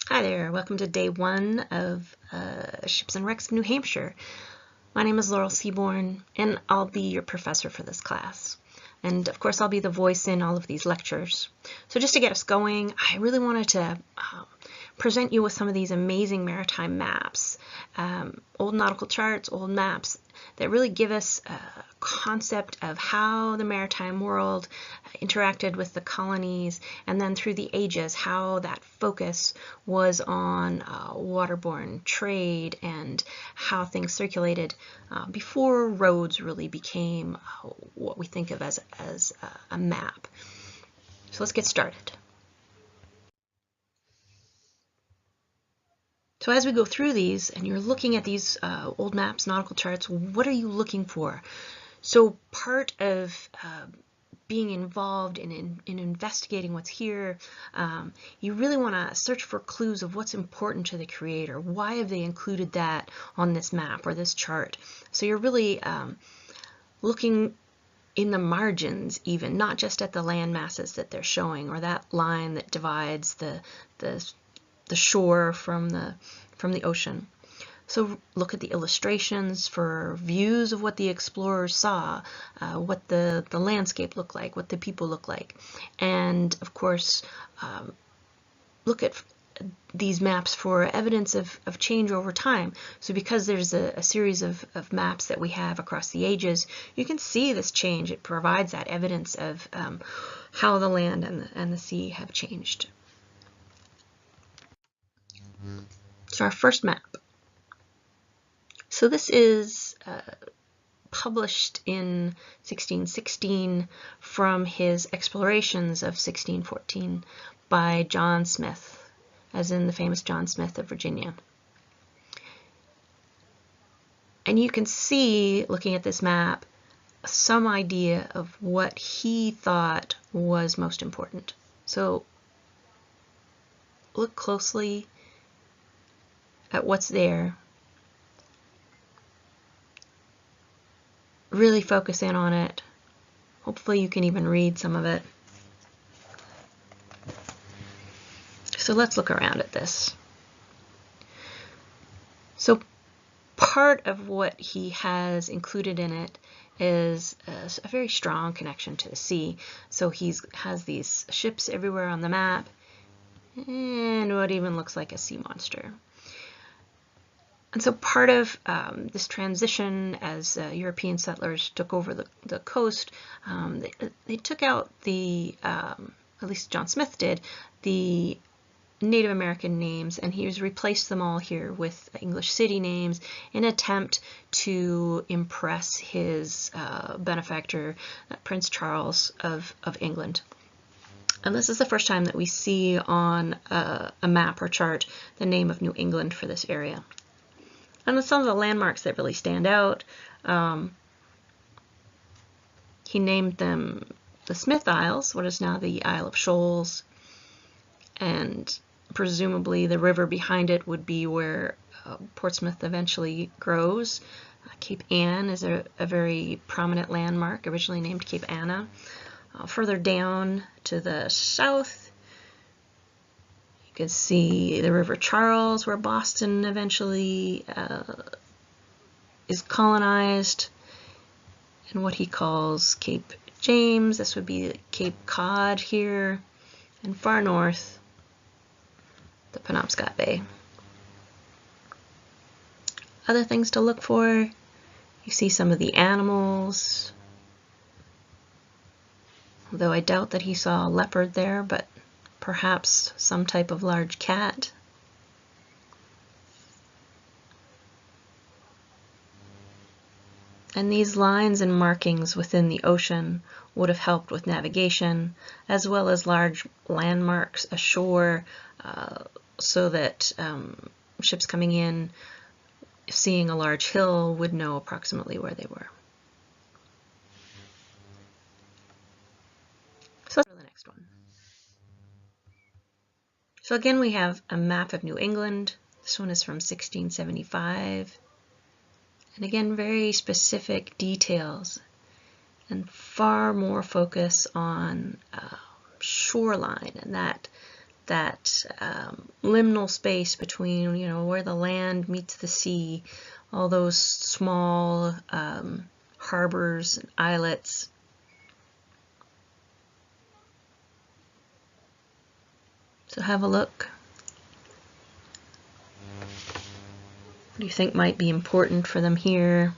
Hi there, welcome to day one of Ships and Wrecks of New Hampshire. My name is Laurel Seaborn, and I'll be your professor for this class. And of course, I'll be the voice in all of these lectures. So just to get us going, I really wanted to present you with some of these amazing maritime maps, old nautical charts, old maps that really give us a concept of how the maritime world interacted with the colonies, and then through the ages, how that focus was on waterborne trade and how things circulated before roads really became what we think of as a map. So let's get started. So as we go through these and you're looking at these old maps, nautical charts, what are you looking for? So part of being involved in investigating what's here, you really want to search for clues of what's important to the creator. Why have they included that on this map or this chart? So you're really looking in the margins even, not just at the land masses that they're showing or that line that divides the shore from the ocean. So look at the illustrations for views of what the explorers saw, what the landscape looked like, what the people look like. And of course, look at these maps for evidence of change over time. So because there's a series of maps that we have across the ages, you can see this change. It provides that evidence of how the land and the sea have changed. So our first map. So this is published in 1616 from his explorations of 1614 by John Smith, as in the famous John Smith of Virginia. And you can see, looking at this map, some idea of what he thought was most important. So look closely at what's there. Really focus in on it. Hopefully you can even read some of it. So let's look around at this. So part of what he has included in it is a very strong connection to the sea. So he has these ships everywhere on the map and what even looks like a sea monster. And so part of this transition as European settlers took over the coast, they took out at least John Smith did, the Native American names, and he replaced them all here with English city names in an attempt to impress his benefactor, Prince Charles of England. And this is the first time that we see on a map or chart the name of New England for this area. And some of the landmarks that really stand out, he named them the Smith Isles, what is now the Isle of Shoals, and presumably the river behind it would be where Portsmouth eventually grows. Cape Ann is a very prominent landmark, originally named Cape Anna. Further down to the south, you can see the River Charles, where Boston eventually is colonized, and what he calls Cape James. This would be Cape Cod here, and far north, the Penobscot Bay. Other things to look for, you see some of the animals, although I doubt that he saw a leopard there, but perhaps some type of large cat. And these lines and markings within the ocean would have helped with navigation, as well as large landmarks ashore, so that ships coming in, seeing a large hill, would know approximately where they were. So let's go to the next one. So again, we have a map of New England. This one is from 1675. And again, very specific details and far more focus on shoreline and that that liminal space between, you know, where the land meets the sea, all those small harbors and islets. So have a look. What do you think might be important for them here?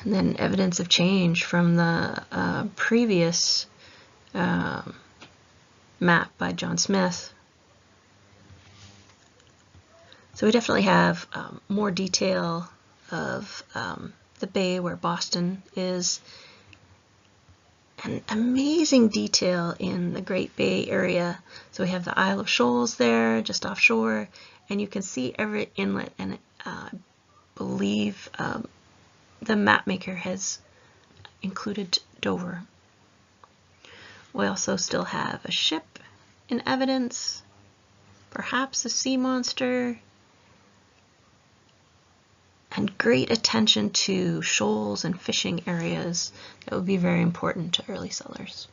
And then evidence of change from the previous map by John Smith. So we definitely have more detail of the bay where Boston is, and amazing detail in the Great Bay Area. So we have the Isle of Shoals there, just offshore, and you can see every inlet, and I believe the mapmaker has included Dover. We also still have a ship in evidence, perhaps a sea monster, and great attention to shoals and fishing areas that would be very important to early settlers.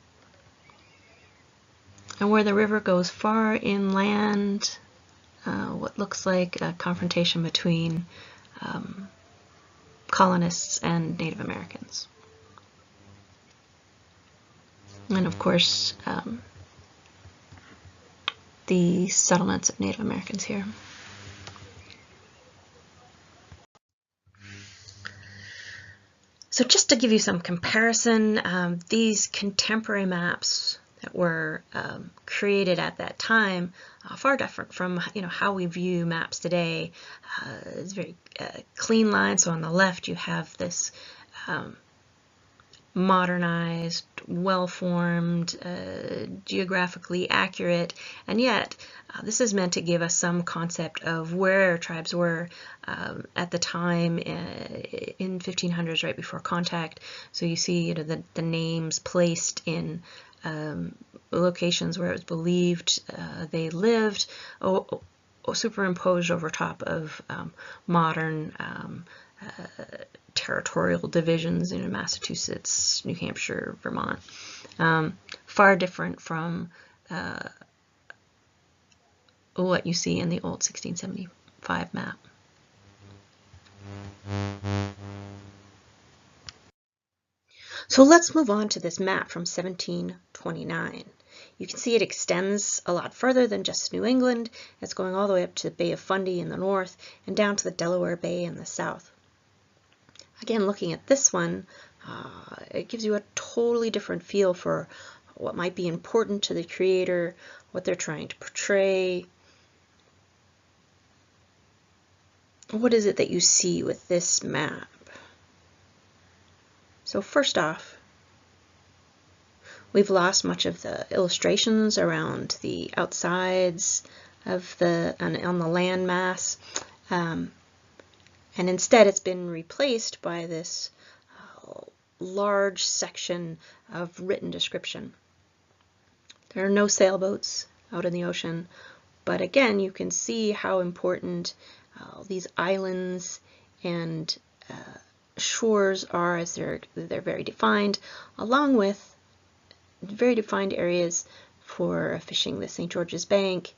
And where the river goes far inland, what looks like a confrontation between colonists and Native Americans. And of course, the settlements of Native Americans here. So just to give you some comparison, these contemporary maps that were created at that time are far different from, you know, how we view maps today. It's very clean lines. So on the left you have this modernized, well-formed, geographically accurate, and yet this is meant to give us some concept of where tribes were at the time in 1500s, right before contact. So you see, you know, the names placed in locations where it was believed they lived, superimposed over top of modern territorial divisions in Massachusetts, New Hampshire, Vermont. Far different from what you see in the old 1675 map. So let's move on to this map from 1729. You can see it extends a lot further than just New England. It's going all the way up to the Bay of Fundy in the north and down to the Delaware Bay in the south. Again, looking at this one, it gives you a totally different feel for what might be important to the creator, what they're trying to portray. What is it that you see with this map? So first off, we've lost much of the illustrations around the outsides of on the land mass, and instead it's been replaced by this large section of written description. There are no sailboats out in the ocean, but again, you can see how important these islands and shores are, as they're very defined, along with very defined areas for fishing, the St. George's Bank,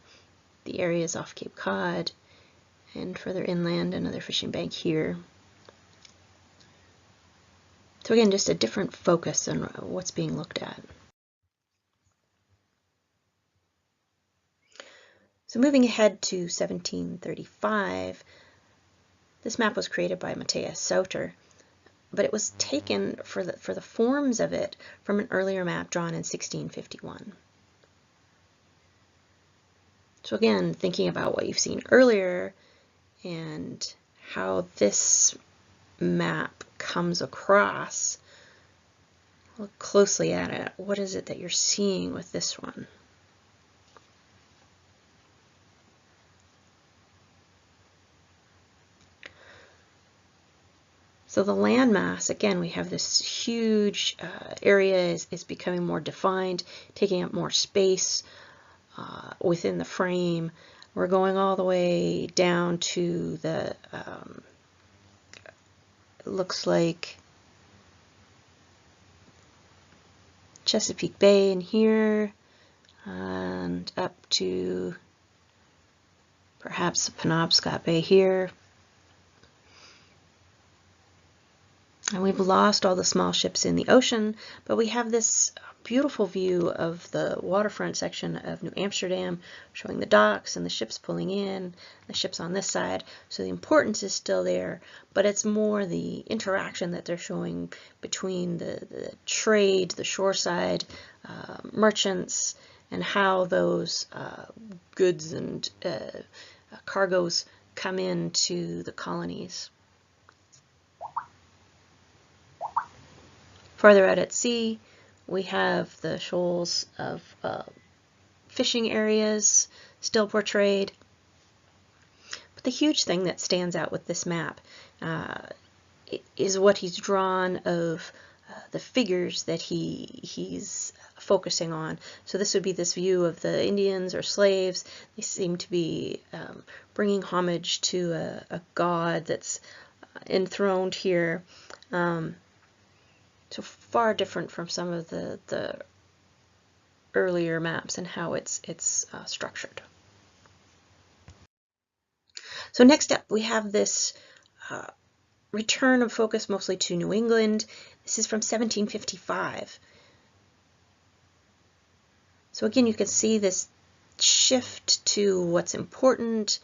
the areas off Cape Cod, and further inland, another fishing bank here. So again, just a different focus on what's being looked at. So moving ahead to 1735, this map was created by Matthias Sauter, but it was taken for the forms of it from an earlier map drawn in 1651. So again, thinking about what you've seen earlier and how this map comes across, look closely at it. What is it that you're seeing with this one? So the landmass, again, we have this huge area is becoming more defined, taking up more space within the frame. We're going all the way down to the, it looks like Chesapeake Bay in here, and up to perhaps the Penobscot Bay here. And we've lost all the small ships in the ocean, but we have this beautiful view of the waterfront section of New Amsterdam, showing the docks and the ships pulling in, the ships on this side. So the importance is still there, but it's more the interaction that they're showing between the trade, the shoreside merchants, and how those goods and cargoes come into the colonies. Farther out at sea, we have the shoals of fishing areas still portrayed. But the huge thing that stands out with this map is what he's drawn of the figures that he's focusing on. So this would be this view of the Indians or slaves. They seem to be bringing homage to a god that's enthroned here. So far different from some of the earlier maps and how it's structured. So next up we have this return of focus mostly to New England. This is from 1755. So again, you can see this shift to what's important,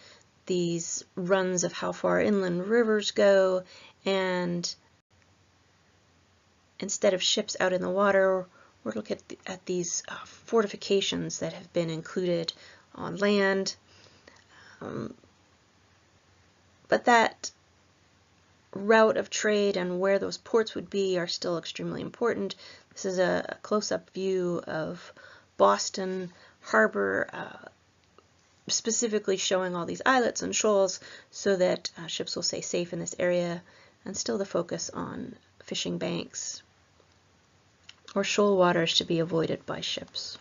these runs of how far inland rivers go, and instead of ships out in the water, we're looking at these fortifications that have been included on land. But that route of trade and where those ports would be are still extremely important. This is a close-up view of Boston Harbor, specifically showing all these islets and shoals so that ships will stay safe in this area, and still the focus on fishing banks or shoal waters to be avoided by ships.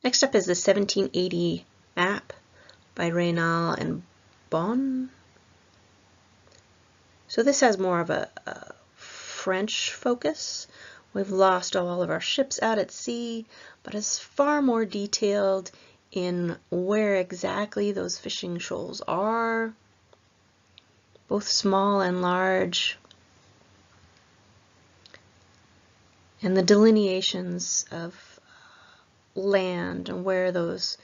Next up is the 1780 map by Raynal and Bon. So this has more of a French focus. We've lost all of our ships out at sea, but it's far more detailed in where exactly those fishing shoals are, both small and large, and the delineations of land and where those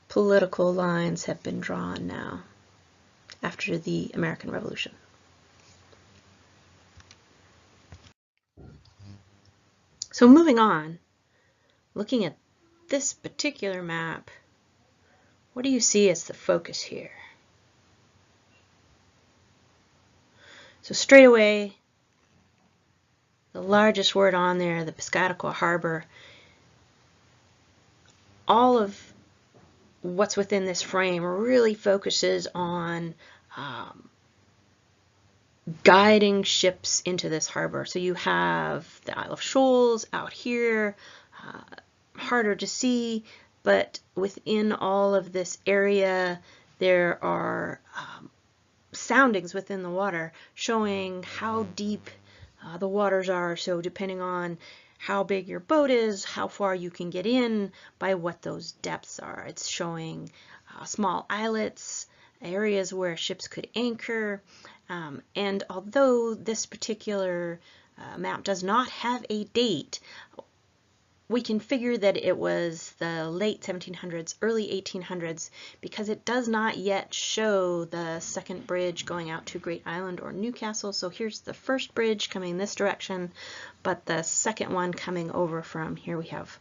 political lines have been drawn now after the American Revolution. So moving on, looking at this particular map, what do you see as the focus here? So straight away, the largest word on there, the Piscataqua Harbor, all of what's within this frame really focuses on guiding ships into this harbor. So you have the Isle of Shoals out here, harder to see, but within all of this area there are soundings within the water showing how deep the waters are. So depending on how big your boat is, how far you can get in by what those depths are. It's showing small islets, areas where ships could anchor, and although this particular map does not have a date, we can figure that it was the late 1700s, early 1800s, because it does not yet show the second bridge going out to Great Island or Newcastle. So here's the first bridge coming this direction, but the second one coming over from here we have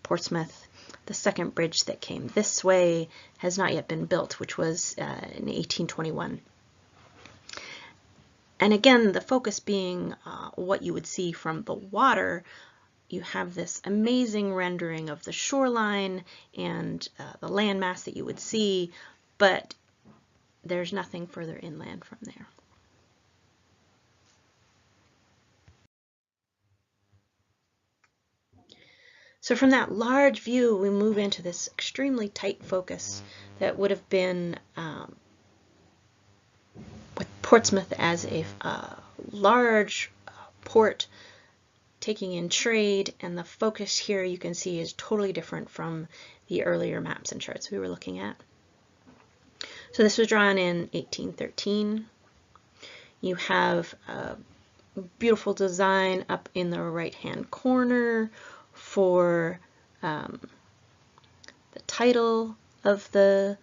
Portsmouth. The second bridge that came this way has not yet been built, which was in 1821. And again, the focus being what you would see from the water. You have this amazing rendering of the shoreline and the landmass that you would see, but there's nothing further inland from there. So from that large view, we move into this extremely tight focus that would have been Portsmouth as a large port taking in trade, and the focus here you can see is totally different from the earlier maps and charts we were looking at. So this was drawn in 1813. You have a beautiful design up in the right-hand corner for the title of the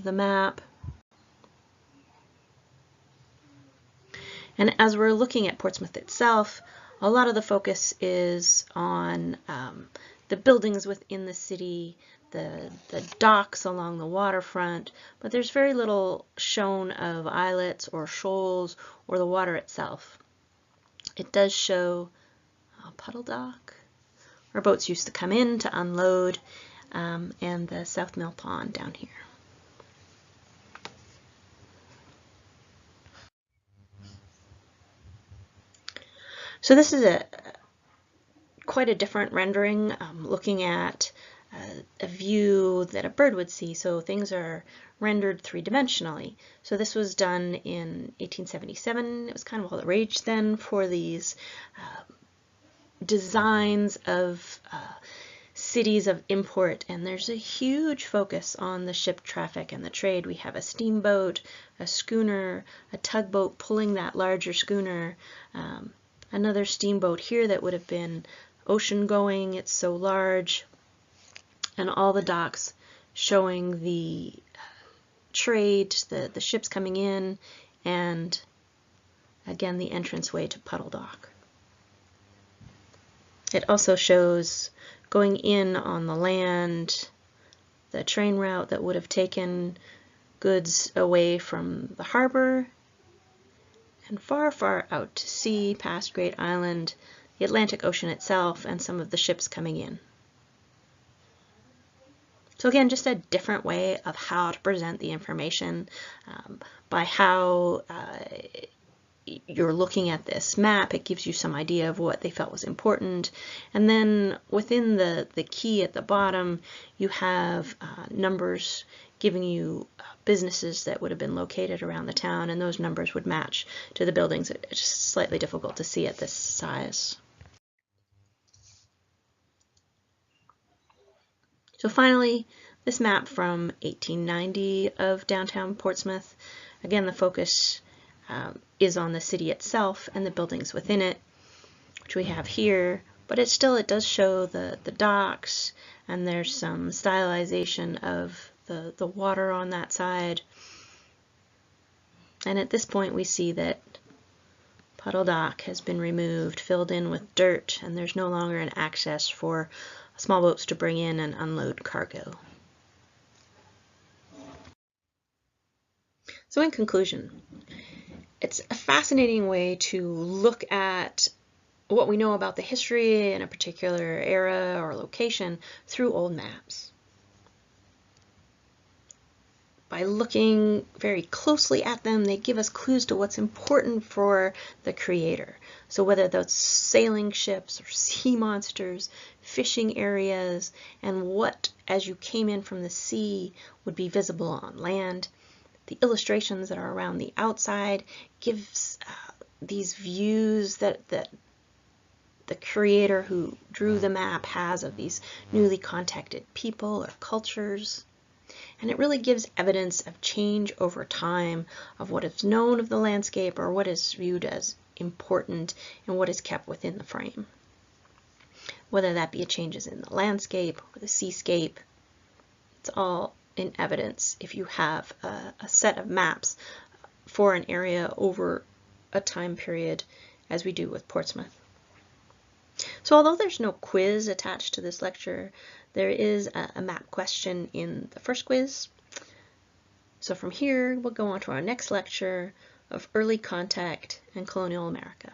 map. And as we're looking at Portsmouth itself, a lot of the focus is on the buildings within the city, the docks along the waterfront, but there's very little shown of islets or shoals or the water itself. It does show a puddle dock where boats used to come in to unload, and the South Mill Pond down here. So this is quite a different rendering, looking at a view that a bird would see. So things are rendered three-dimensionally. So this was done in 1877. It was kind of all the rage then for these designs of cities of import, and there's a huge focus on the ship traffic and the trade. We have a steamboat, a schooner, a tugboat pulling that larger schooner, another steamboat here that would have been ocean going, it's so large, and all the docks showing the trade, the ships coming in, and again the entranceway to Puddle Dock. It also shows going in on the land, the train route that would have taken goods away from the harbor and far, far out to sea, past Great Island, the Atlantic Ocean itself, and some of the ships coming in. So again, just a different way of how to present the information by how you're looking at this map. It gives you some idea of what they felt was important. And then within the key at the bottom, you have numbers giving you businesses that would have been located around the town, and those numbers would match to the buildings. It's just slightly difficult to see at this size. So finally, this map from 1890 of downtown Portsmouth. Again, the focus is on the city itself and the buildings within it, which we have here, but it does show the docks, and there's some stylization of the water on that side. And at this point we see that Puddle Dock has been removed, filled in with dirt, and there's no longer an access for small boats to bring in and unload cargo. So in conclusion, it's a fascinating way to look at what we know about the history in a particular era or location through old maps. By looking very closely at them, they give us clues to what's important for the creator. So whether that's sailing ships or sea monsters, fishing areas, and what, as you came in from the sea, would be visible on land. The illustrations that are around the outside gives these views that the creator who drew the map has of these newly contacted people or cultures. And it really gives evidence of change over time of what is known of the landscape or what is viewed as important and what is kept within the frame. Whether that be changes in the landscape or the seascape, it's all in evidence if you have a set of maps for an area over a time period, as we do with Portsmouth. So although there's no quiz attached to this lecture, there is a map question in the first quiz. So from here, we'll go on to our next lecture of early contact and colonial America.